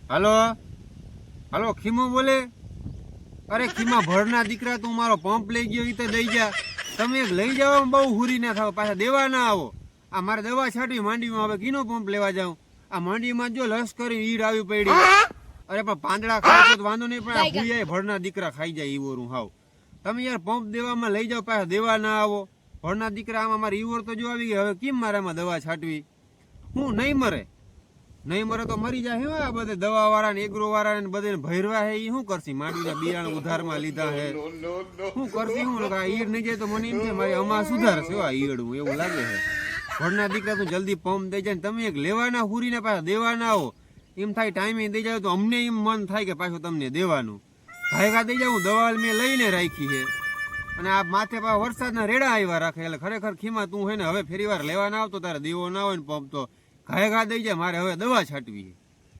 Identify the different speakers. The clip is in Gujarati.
Speaker 1: હાલો હાલો, ખીમો બોલે? અરે ખીમા ભરના દીકરા, તું મારો પંપ લઈ ગયો એ તો દઈ જા. તમે એક લઈ જાઓ, બહુ હુરી ના થાવ, પાછા દેવા ના આવો. આ મારે દવા છાંટવી માંડીમાં, હવે કીનો પંપ લેવા જાઉં? આ માંડીમાં જો લશ્કરી ઈડ આવી પડી. અરે પણ પાંદડા ખાય તો વાંધો નહીં, પણ આ ભૂયા ભરના દીકરા ખાઈ જાય ઈવોરું હાવ. તમે યાર પંપ દેવામાં લઈ જાઓ, પાછા દેવા ના આવો. ભરના દીકરા આમાં મારી ઈવોર તો જો આવી ગઈ, હવે કેમ મારે આમાં દવા છાંટવી? હું નહીં મરે? નહીં મરે તો મરી જાય. આ બધે દવા વાળા ને એગ્રો વાળા ને બધે ભૈરવા હે, એ શું કરશે? માંડવીના બિયારણ ઉધારમાં લીધા હે, શું કરશે? હું આ ઈડ નહીં જાય તો મને એમ છે મારી અમા સુધારશે આ ઈડું, એવું લાગે છે. ઘરના દીકરા તું જલ્દી પંપ દઈ જાય, તમે એક લેવાના હુરીને પાછા દેવાના આવો. એમ થાય ટાઈમે દઈ જાવ તો અમને એમ મન થાય કે પાછું તમને દેવાનું. ઘાયગા દઈ જાવ, દવા મેં લઈને રાખી છે, અને આ માથે પાછા વરસાદના રેડા આવ્યા રાખે. એટલે ખરેખર ખીમા તું હે ને હવે ફેરી વાર લેવા ના આવતો, તારે દેવો ના હોય ને પંપ તો ઘાયગા દઈ જાય, મારે હવે દવા છાંટવી છે.